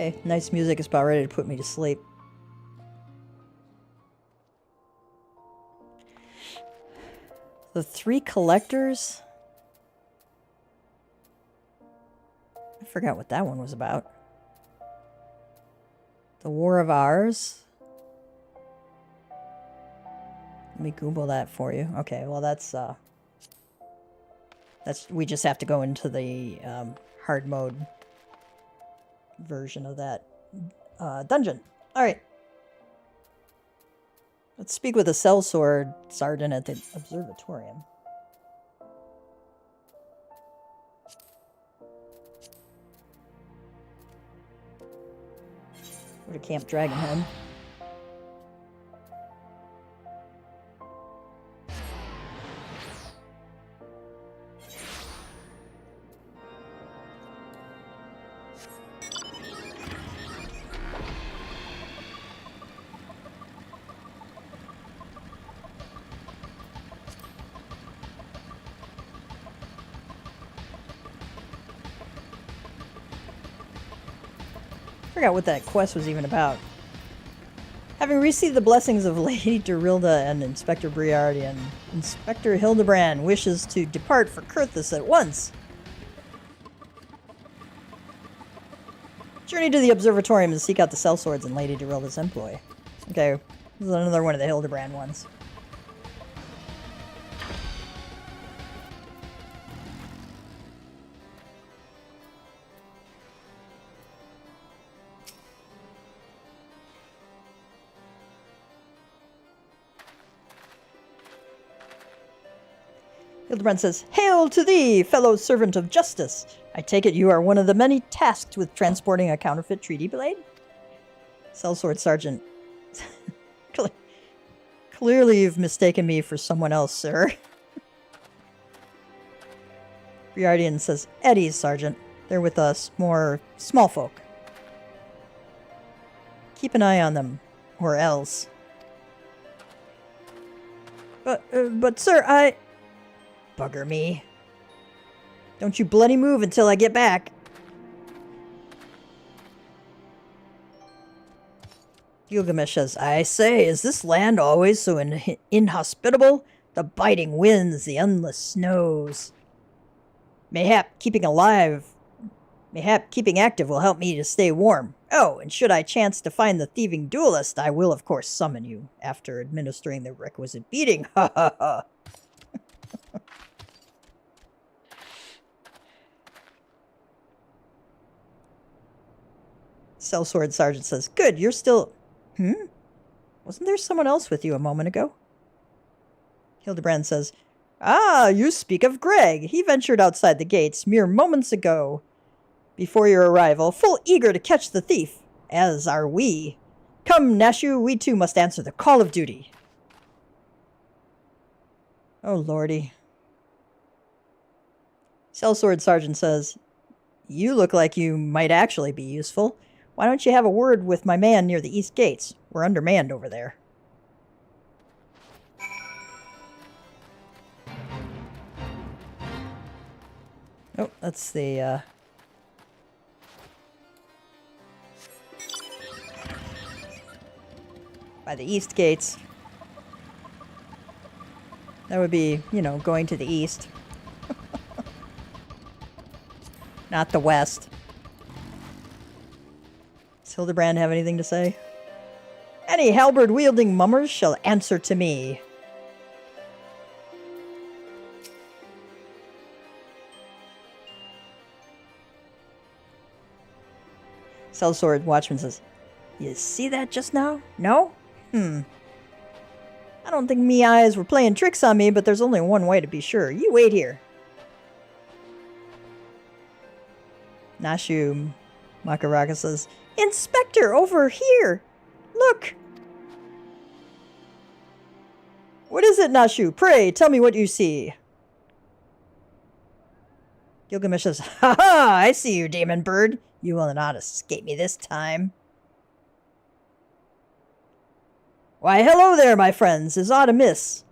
Okay, nice music is about ready to put me to sleep. The three collectors? I forgot what that one was about. The War of Ours? Let me Google that for you. Okay, well that's we just have to go into the hard mode version of that dungeon. Alright. Let's speak with a sellsword sergeant at the observatorium. Go to Camp Dragonhead. Forgot what that quest was even about. Having received the blessings of Lady Dorilda and Inspector Briardian, Inspector Hildebrand wishes to depart for Kurthus at once. Journey to the observatorium to seek out the sellswords in Lady Dorilda's employ. Okay, this is another one of the Hildebrand ones. Hildebrand says, "Hail to thee, fellow servant of justice! I take it you are one of the many tasked with transporting a counterfeit treaty blade?" Sellsword Sergeant. Clearly you've mistaken me for someone else, sir. Briardian says, "Eddies, Sergeant. They're with us, more small folk. Keep an eye on them, or else." But sir, I... Bugger me. Don't you bloody move until I get back. Gilgamesh says, "I say, is this land always so inhospitable? The biting winds, the endless snows. Mayhap keeping active will help me to stay warm. Oh, and should I chance to find the thieving duelist, I will of course summon you, after administering the requisite beating. Ha ha ha." Sellsword Sergeant says, "Good, you're still... Wasn't there someone else with you a moment ago?" Hildebrand says, "Ah, you speak of Greg. He ventured outside the gates mere moments ago, before your arrival, full eager to catch the thief, as are we. Come, Nashu, we too must answer the call of duty." Oh, lordy. Sellsword Sergeant says, "You look like you might actually be useful. Why don't you have a word with my man near the east gates? We're undermanned over there." Oh, that's the, by the east gates. That would be, you know, going to the east. Not the west. Does Hildebrand have anything to say? "Any halberd-wielding mummers shall answer to me." Sellsword Watchman says, "You see that just now? No? I don't think me eyes were playing tricks on me, but there's only one way to be sure. You wait here." Nashu Makaraka says, "Inspector, over here! Look!" "What is it, Nashu? Pray, tell me what you see." Gilgamesh says, "Ha ha! I see you, demon bird. You will not escape me this time." "Why, hello there, my friends. Is aught amiss?"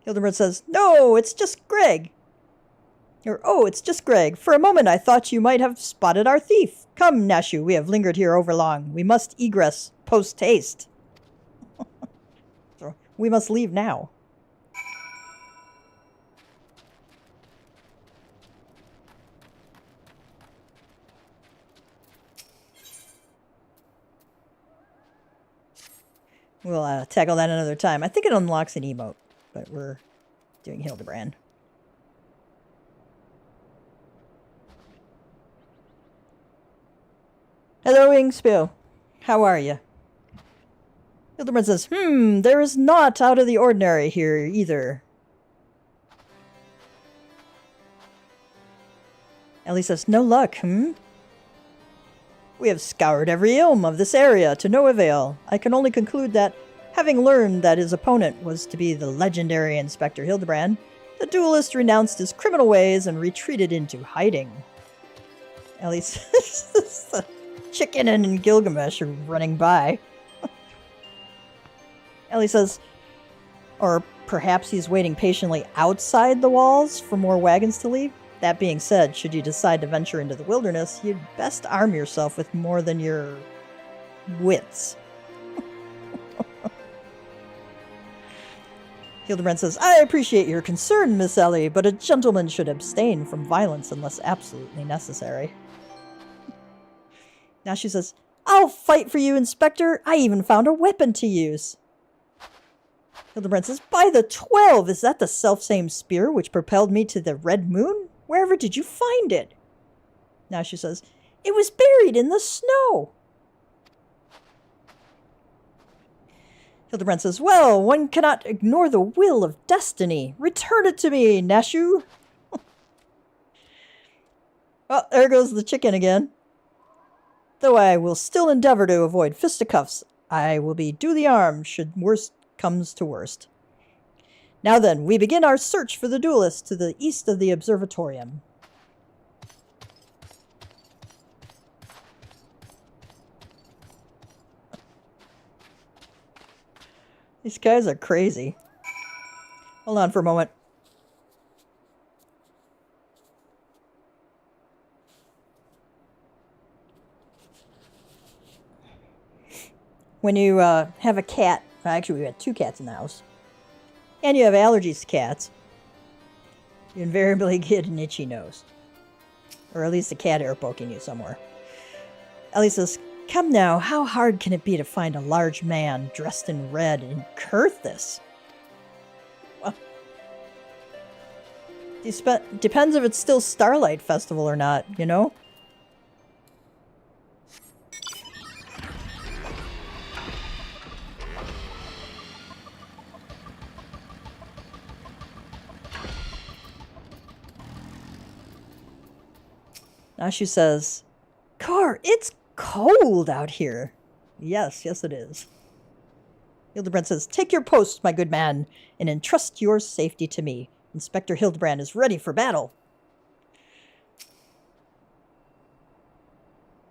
Hildebrand says, "No, it's just Greg." Oh, it's just Greg. For a moment I thought you might have spotted our thief. Come, Nashu, we have lingered here overlong. We must egress post-haste. So we must leave now. We'll tackle that another time. I think it unlocks an emote, but we're doing Hildebrand. Hello, Ingspill. How are you? Hildebrand says, there is naught out of the ordinary here either. Ellie says, no luck, We have scoured every elm of this area to no avail. I can only conclude that, having learned that his opponent was to be the legendary Inspector Hildebrand, the duelist renounced his criminal ways and retreated into hiding. Ellie says, the chicken and Gilgamesh are running by. Ellie says, or perhaps he's waiting patiently outside the walls for more wagons to leave? That being said, should you decide to venture into the wilderness, you'd best arm yourself with more than your wits. Hildebrand says, I appreciate your concern, Miss Ellie, but a gentleman should abstain from violence unless absolutely necessary. Now she says, I'll fight for you, Inspector. I even found a weapon to use. Hildebrand says, by the 12, is that the selfsame spear which propelled me to the Red Moon? Wherever did you find it? Now she says, it was buried in the snow. Hildebrand says, well, one cannot ignore the will of destiny. Return it to me, Nashu. Well, there goes the chicken again. Though I will still endeavor to avoid fisticuffs, I will be duly armed should worst comes to worst. Now then, we begin our search for the duelist to the east of the observatorium. These guys are crazy. Hold on for a moment. When you have a cat, actually we had 2 cats in the house, and you have allergies to cats, you invariably get an itchy nose. Or at least a cat hair poking you somewhere. Ellie says, come now, how hard can it be to find a large man dressed in red in Kurthis? Well, depends if it's still Starlight Festival or not, you know? Nashu says, Car, it's cold out here. Yes, yes it is. Hildebrand says, take your post, my good man, and entrust your safety to me. Inspector Hildebrand is ready for battle.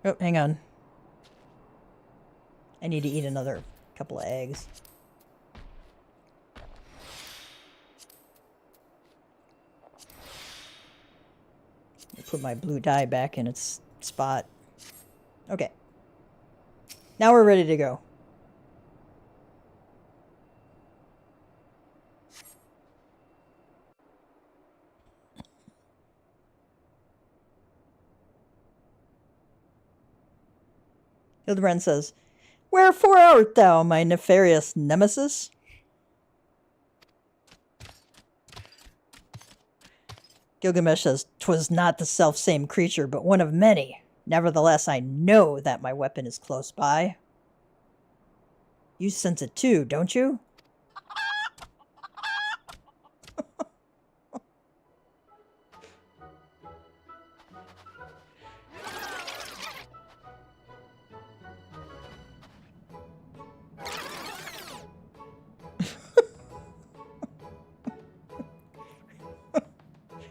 Oh, hang on. I need to eat another couple of eggs. Put my blue dye back in its spot. Okay. Now we're ready to go. Hildebrand says, wherefore art thou, my nefarious nemesis? Gilgamesh says, 'twas not the self-same creature, but one of many. Nevertheless, I know that my weapon is close by. You sense it too, don't you?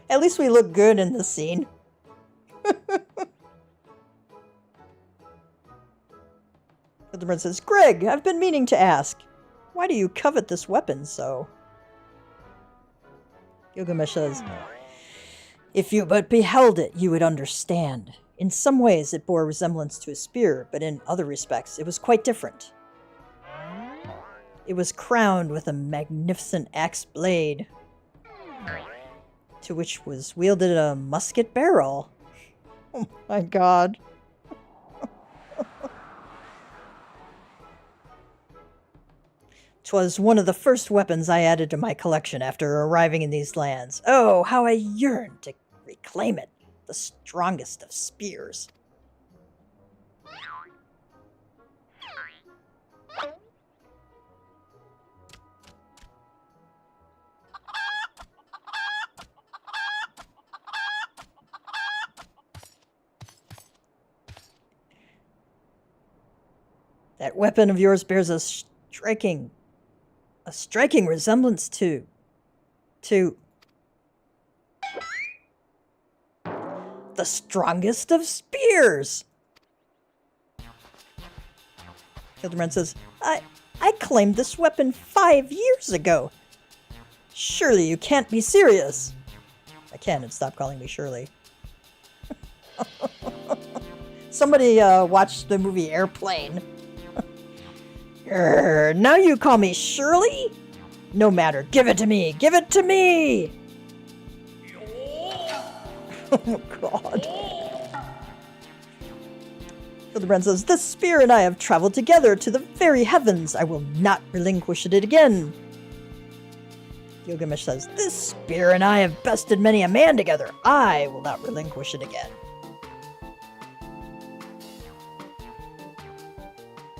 At least we look good in this scene. Hildebrand says, Greg, I've been meaning to ask. Why do you covet this weapon so? Gilgamesh says, If you but beheld it, you would understand. In some ways it bore resemblance to a spear, but in other respects it was quite different. It was crowned with a magnificent axe blade, to which was wielded a musket barrel. Oh my god. 'Twas one of the first weapons I added to my collection after arriving in these lands. Oh, how I yearned to reclaim it, the strongest of spears. That weapon of yours bears a striking resemblance to the strongest of spears. Hildebrand says, I claimed this weapon 5 years ago. Surely you can't be serious. I can, and stop calling me Shirley. Somebody watched the movie Airplane. Now you call me Shirley? No matter, give it to me! Give it to me! Oh, God. Hildebrand says, this spear and I have traveled together to the very heavens. I will not relinquish it again. Gilgamesh says, this spear and I have bested many a man together. I will not relinquish it again.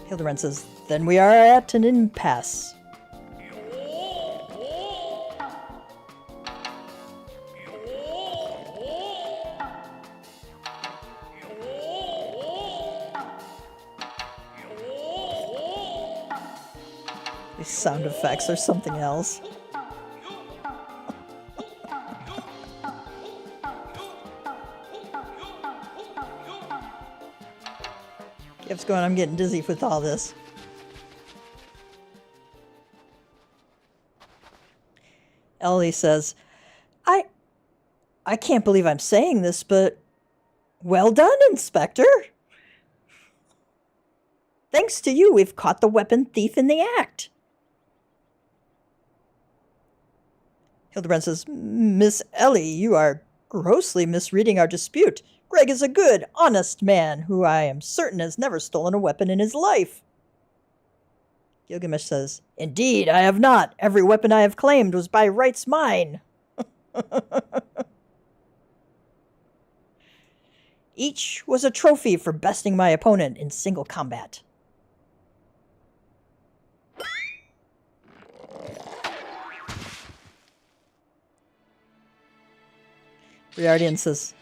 Hildebrand says, then we are at an impasse. These sound effects are something else. What's going on? I'm getting dizzy with all this. Ellie says, I can't believe I'm saying this, but well done, Inspector. Thanks to you, we've caught the weapon thief in the act. Hildebrand says, Miss Ellie, you are grossly misreading our dispute. Greg is a good, honest man who I am certain has never stolen a weapon in his life. Gilgamesh says, indeed, I have not. Every weapon I have claimed was by rights mine. Each was a trophy for besting my opponent in single combat. Briardian says,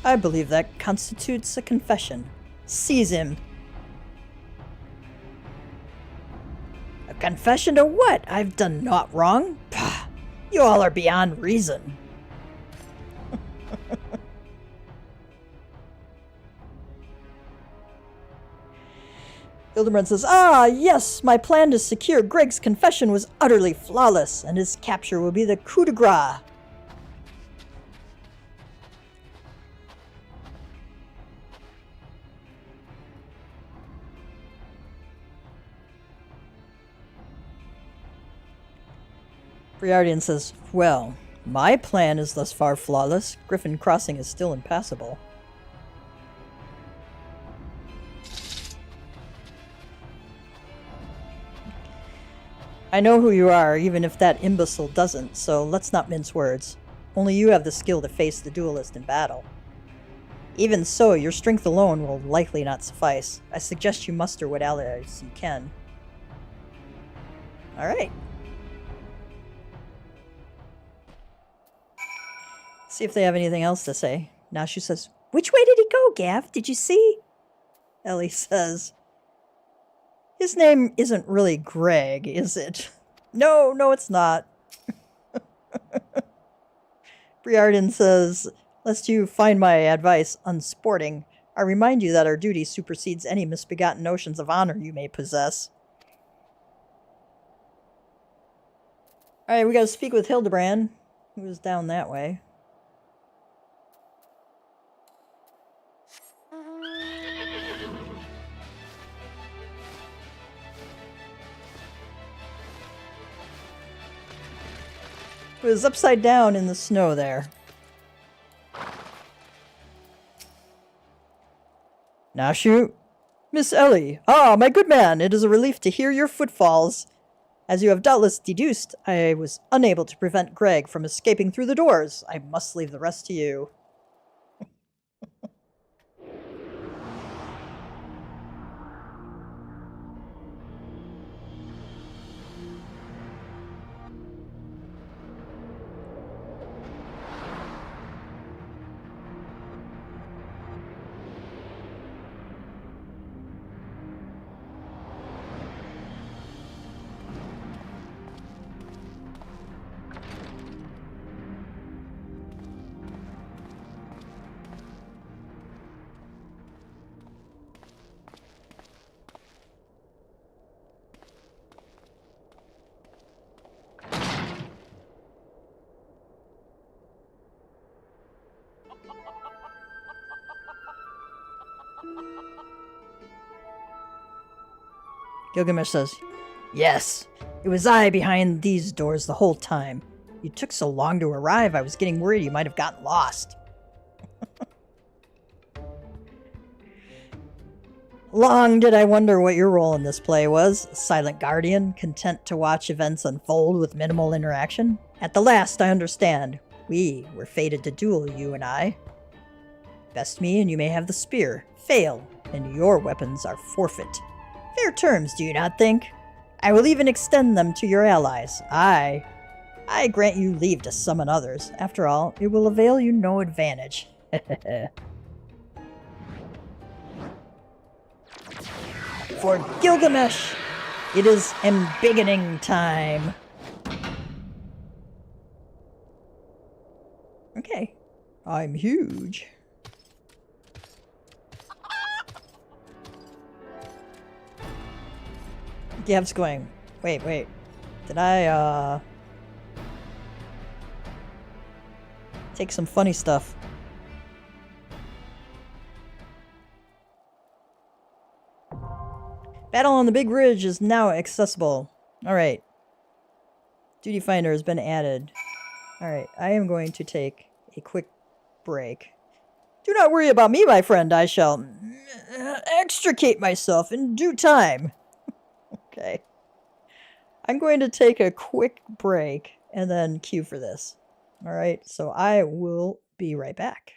I believe that constitutes a confession. Seize him. A confession to what? I've done naught wrong. Pah, you all are beyond reason. Hildebrand says, yes, my plan to secure Greg's confession was utterly flawless, and his capture will be the coup de grace. Briardian says, well, my plan is thus far flawless. Griffin Crossing is still impassable. I know who you are, even if that imbecile doesn't, so let's not mince words. Only you have the skill to face the duelist in battle. Even so, your strength alone will likely not suffice. I suggest you muster what allies you can. Alright. See if they have anything else to say. Now she says, which way did he go, Gav? Did you see? Ellie says, his name isn't really Greg, is it? No, it's not. Briardian says, lest you find my advice unsporting, I remind you that our duty supersedes any misbegotten notions of honor you may possess. Alright, we gotta speak with Hildebrand, who is down that way. It was upside down in the snow there. Now shoot. Miss Ellie. Ah, my good man, it is a relief to hear your footfalls. As you have doubtless deduced, I was unable to prevent Greg from escaping through the doors. I must leave the rest to you. Gilgamesh says, Yes, it was I behind these doors the whole time. You took so long to arrive, I was getting worried you might have gotten lost. Long did I wonder what your role in this play was. Silent guardian, content to watch events unfold with minimal interaction? At the last, I understand. We were fated to duel, you and I. Best me and you may have the spear. Fail, and your weapons are forfeit. Fair terms, do you not think? I will even extend them to your allies. I grant you leave to summon others. After all, it will avail you no advantage. For Gilgamesh, it is embiggening time. Okay. I'm huge. Gav's going, wait. Did I, take some funny stuff? Battle on the Big Ridge is now accessible. Alright. Duty Finder has been added. Alright, I am going to take a quick break. Do not worry about me, my friend. I shall extricate myself in due time. Okay. I'm going to take a quick break and then queue for this. Alright, so I will be right back.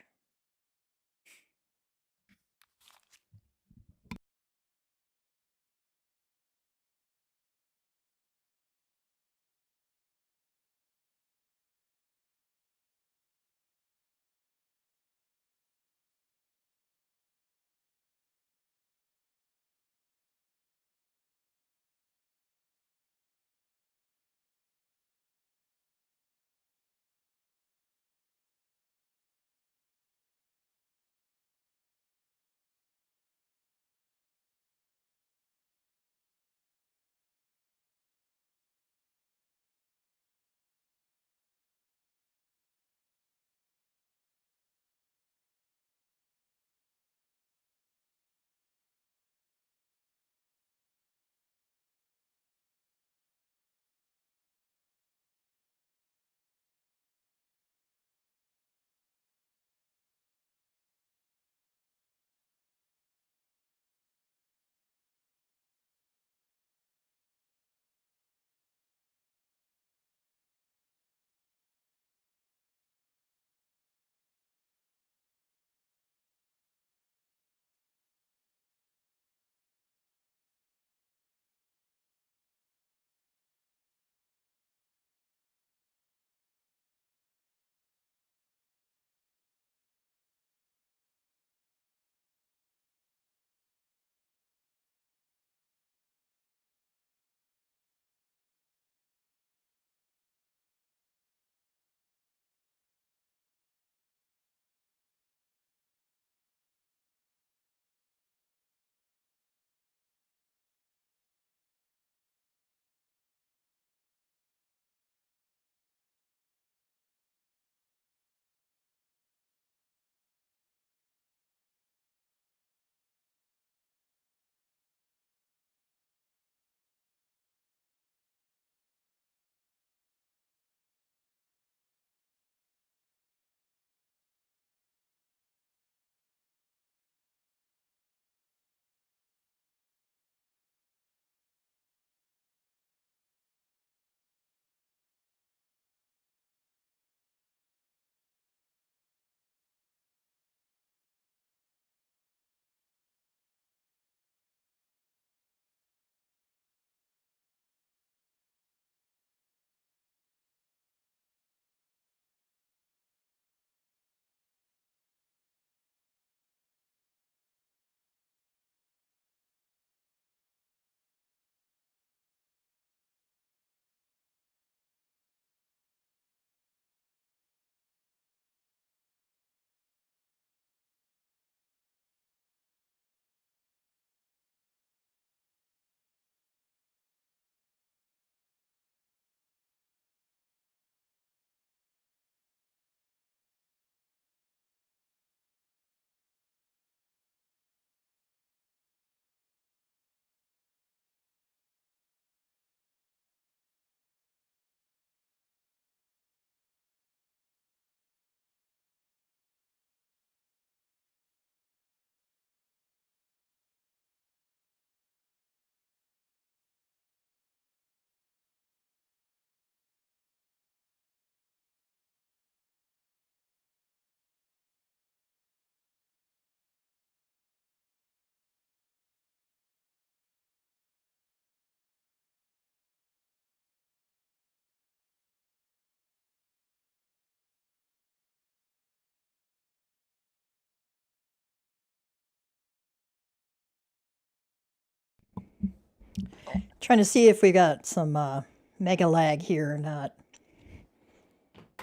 Trying to see if we got some mega lag here or not.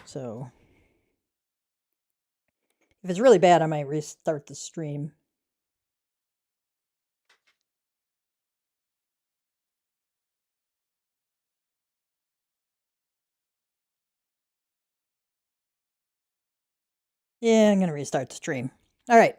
So if it's really bad, I might restart the stream. Yeah, I'm going to restart the stream. All right.